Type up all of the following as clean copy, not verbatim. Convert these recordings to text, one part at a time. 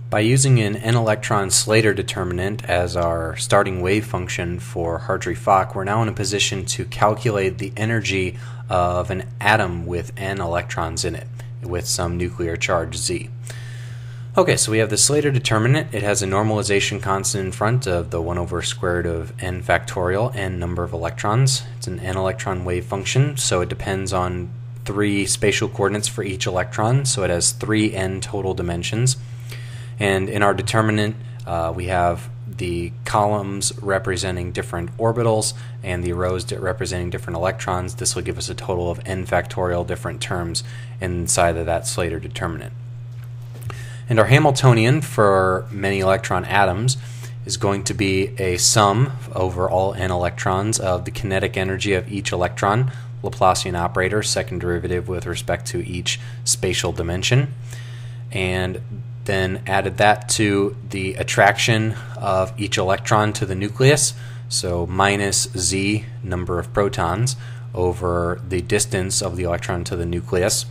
By using an n-electron Slater determinant as our starting wave function for Hartree-Fock, we're now in a position to calculate the energy of an atom with n electrons in it, with some nuclear charge Z. Okay, so we have the Slater determinant. It has a normalization constant in front of the 1 over square root of n factorial, n number of electrons. It's an n-electron wave function, so it depends on 3 spatial coordinates for each electron, so it has 3 n total dimensions. And in our determinant, we have the columns representing different orbitals and the rows representing different electrons. This will give us a total of n factorial different terms inside of that Slater determinant. And our Hamiltonian for many electron atoms is going to be a sum over all n electrons of the kinetic energy of each electron, Laplacian operator, second derivative with respect to each spatial dimension, and then added that to the attraction of each electron to the nucleus, so minus z, number of protons, over the distance of the electron to the nucleus.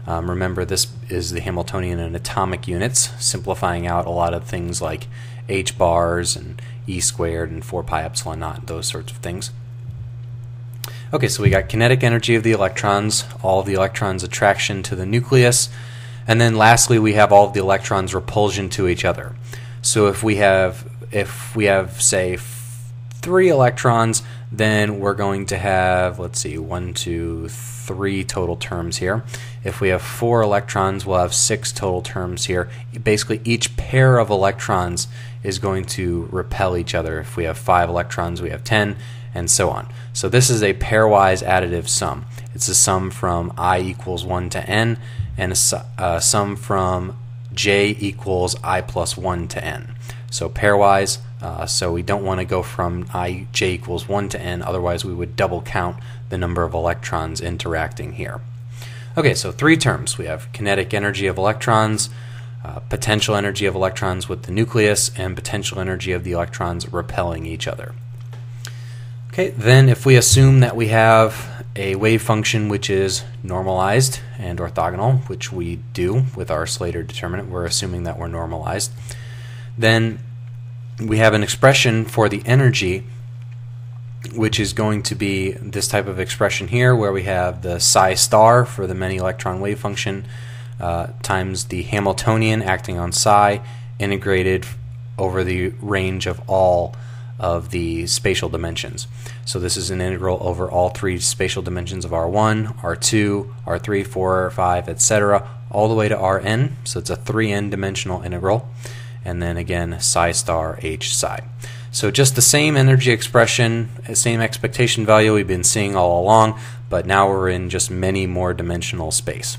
Remember, this is the Hamiltonian in atomic units, simplifying out a lot of things like h bars and e squared and 4 pi epsilon naught, those sorts of things. Okay, so we got kinetic energy of the electrons, all of the electrons' attraction to the nucleus, and then lastly we have all of the electrons' repulsion to each other. So if we have say 3 electrons, then we're going to have, let's see, 1, 2, 3 total terms here. If we have 4 electrons, we'll have 6 total terms here. Basically each pair of electrons is going to repel each other. If we have 5 electrons, we have 10, and so on. So this is a pairwise additive sum. It's a sum from I equals 1 to n, and a sum from j equals I plus 1 to n. So pairwise, so we don't want to go from j equals 1 to n, otherwise we would double count the number of electrons interacting here. Okay, so 3 terms. We have kinetic energy of electrons, potential energy of electrons with the nucleus, and potential energy of the electrons repelling each other. Okay, then if we assume that we have a wave function which is normalized and orthogonal, which we do with our Slater determinant, we're assuming that we're normalized, then we have an expression for the energy which is going to be this type of expression here, where we have the psi star for the many electron wave function times the Hamiltonian acting on psi integrated over the range of all of the spatial dimensions. So this is an integral over all 3 spatial dimensions of R1, R2, R3, 4, 5, etc., all the way to Rn. So it's a 3n dimensional integral. And then again, psi star h psi. So just the same energy expression, same expectation value we've been seeing all along, but now we're in just many more dimensional space.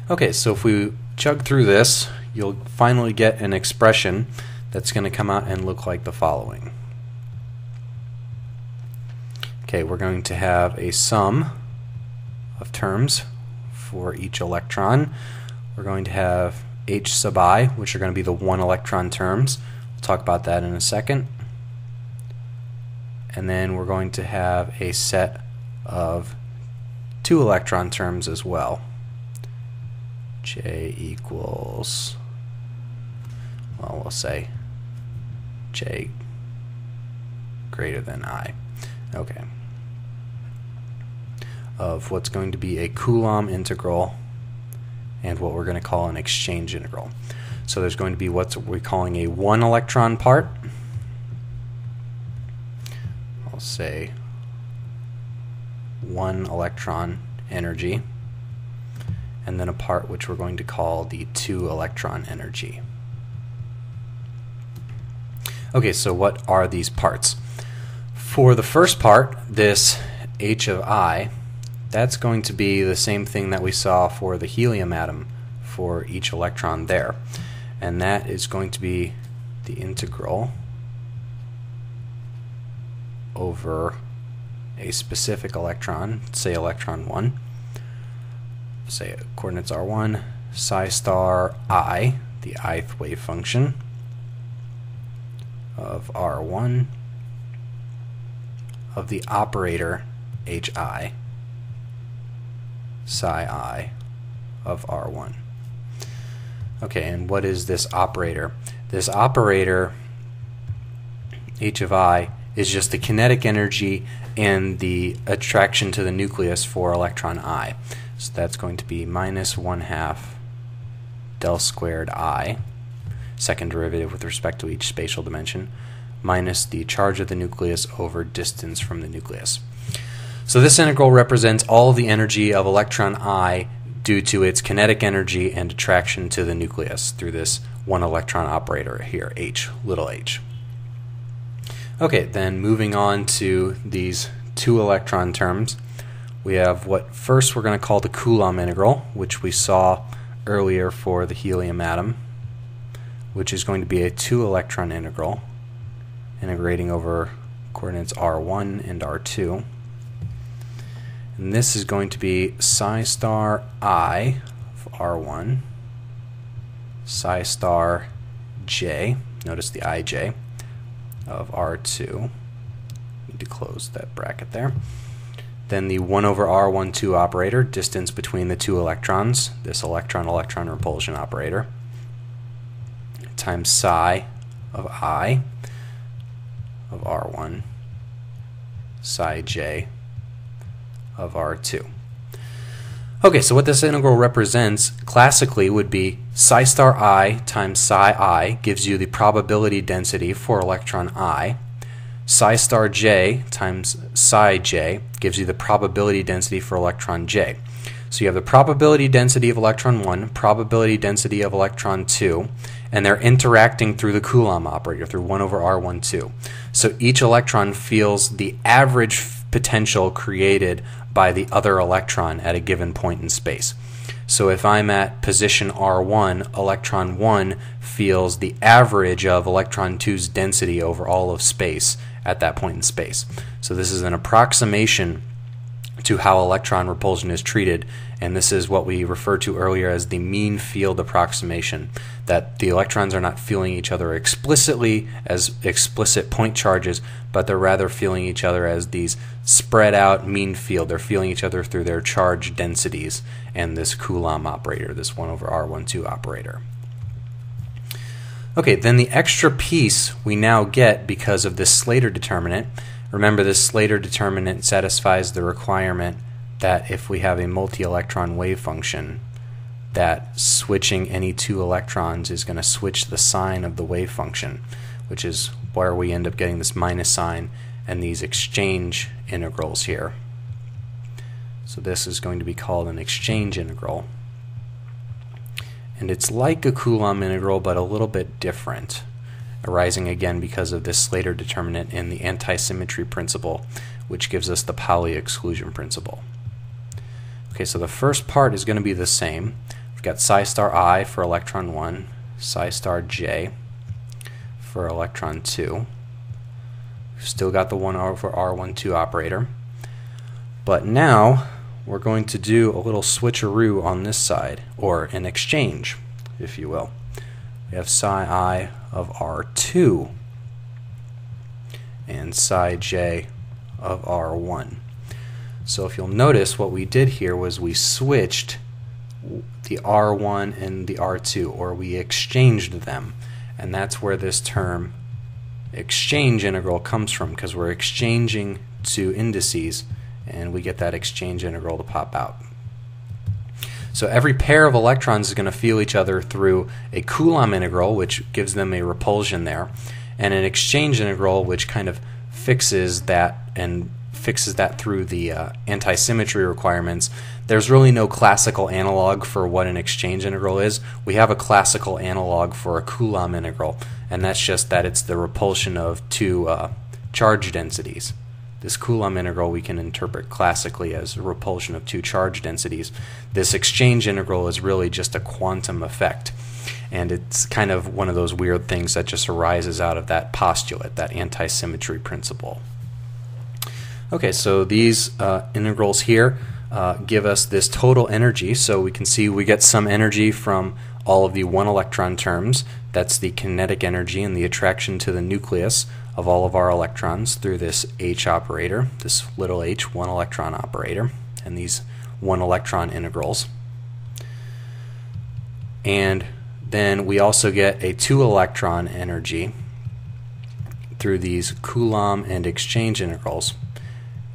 Okay, so if we chug through this, you'll finally get an expression that's going to come out and look like the following. Okay, we're going to have a sum of terms for each electron. We're going to have h sub I, which are going to be the 1 electron terms. We'll talk about that in a second. And then we're going to have a set of 2 electron terms as well. J equals, well, we'll say j greater than I. Okay. Of what's going to be a Coulomb integral and what we're going to call an exchange integral. So there's going to be what we're calling a 1 electron part. I'll say 1 electron energy, and then a part which we're going to call the 2 electron energy. Okay, so what are these parts? For the first part, this h of I, that's going to be the same thing that we saw for the helium atom for each electron there. And that is going to be the integral over a specific electron, say electron 1, say coordinates R1, psi star I, the ith wave function of R1, of the operator hi, psi I of R1. Okay, and what is this operator? This operator, h of I, is just the kinetic energy and the attraction to the nucleus for electron I. So that's going to be minus 1/2 del squared I, second derivative with respect to each spatial dimension, minus the charge of the nucleus over distance from the nucleus. So this integral represents all the energy of electron I due to its kinetic energy and attraction to the nucleus through this one electron operator here, h, little h. Okay, then moving on to these two electron terms, we have what first we're going to call the Coulomb integral, which we saw earlier for the helium atom, which is going to be a 2 electron integral, integrating over coordinates r1 and r2. And this is going to be psi star I of r1, psi star j, notice the ij, of r2. Need to close that bracket there. Then the 1 over r12 operator, distance between the two electrons, this electron-electron repulsion operator, times psi of I of r1, psi j of r2. Okay, so what this integral represents classically would be psi star I times psi I gives you the probability density for electron I. Psi star j times psi j gives you the probability density for electron j. So you have the probability density of electron 1, probability density of electron 2, and they're interacting through the Coulomb operator, through 1 over r12. So each electron feels the average potential created by the other electron at a given point in space. So if I'm at position r1, electron 1 feels the average of electron 2's density over all of space at that point in space. So this is an approximation to how electron repulsion is treated, and this is what we referred to earlier as the mean field approximation, that the electrons are not feeling each other explicitly as explicit point charges, but they're rather feeling each other as these spread out mean field. They're feeling each other through their charge densities and this Coulomb operator, this 1 over r12 operator. Okay, then the extra piece we now get because of this Slater determinant. Remember, this Slater determinant satisfies the requirement that if we have a multi-electron wave function, that switching any two electrons is going to switch the sign of the wave function, which is where we end up getting this minus sign and these exchange integrals here. So this is going to be called an exchange integral. And it's like a Coulomb integral, but a little bit different, arising again because of this Slater determinant and the anti-symmetry principle, which gives us the Pauli exclusion principle. Okay, so the first part is going to be the same. We've got psi star I for electron 1, psi star j for electron 2. We've still got the 1 over r12 operator. But now we're going to do a little switcheroo on this side, or an exchange, if you will. We have psi I of r2 and psi j of r1. So if you'll notice, what we did here was we switched the r1 and the r2, or we exchanged them, and that's where this term exchange integral comes from, because we're exchanging two indices and we get that exchange integral to pop out. So every pair of electrons is going to feel each other through a Coulomb integral, which gives them a repulsion there, and an exchange integral, which kind of fixes that and fixes that through the anti-symmetry requirements. There's really no classical analog for what an exchange integral is. We have a classical analog for a Coulomb integral, and that's just that it's the repulsion of two charge densities. This Coulomb integral we can interpret classically as a repulsion of two charge densities. This exchange integral is really just a quantum effect, and it's kind of one of those weird things that just arises out of that postulate, that anti-symmetry principle. Okay, so these integrals here give us this total energy. So we can see we get some energy from all of the 1 electron terms. That's the kinetic energy and the attraction to the nucleus of all of our electrons through this H operator, this little h 1 electron operator, and these 1 electron integrals. And then we also get a 2-electron energy through these Coulomb and exchange integrals.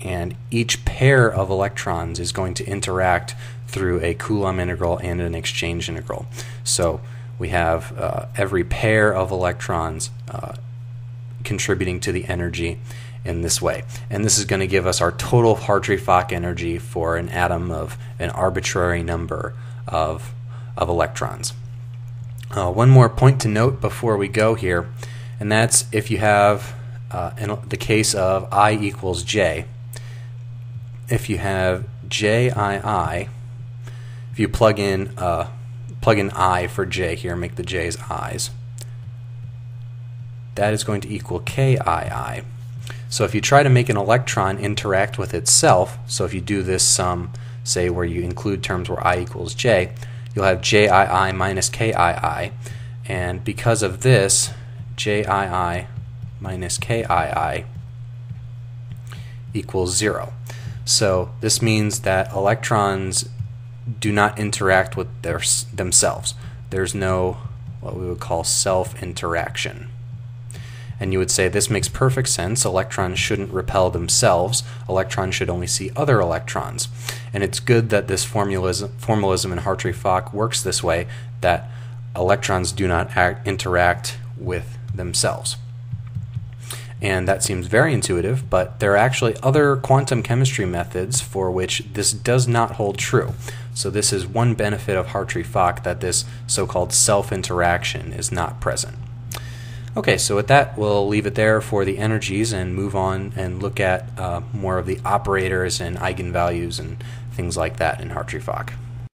And each pair of electrons is going to interact through a Coulomb integral and an exchange integral. So we have every pair of electrons contributing to the energy in this way. And this is going to give us our total Hartree-Fock energy for an atom of an arbitrary number of electrons. One more point to note before we go here, and that's if you have, in the case of I equals J, if you have JII, if you plug in I for J here, make the J's I's, that is going to equal KII. So if you try to make an electron interact with itself, so if you do this sum, say where you include terms where I equals J, you'll have JII minus KII, and because of this, JII minus KII equals 0. So this means that electrons do not interact with themselves. There's no what we would call self-interaction. And you would say this makes perfect sense. Electrons shouldn't repel themselves. Electrons should only see other electrons. And it's good that this formalism in Hartree-Fock works this way, that electrons do not interact with themselves. And that seems very intuitive, but there are actually other quantum chemistry methods for which this does not hold true. So this is one benefit of Hartree-Fock, that this so-called self-interaction is not present. Okay, so with that, we'll leave it there for the energies and move on and look at more of the operators and eigenvalues and things like that in Hartree-Fock.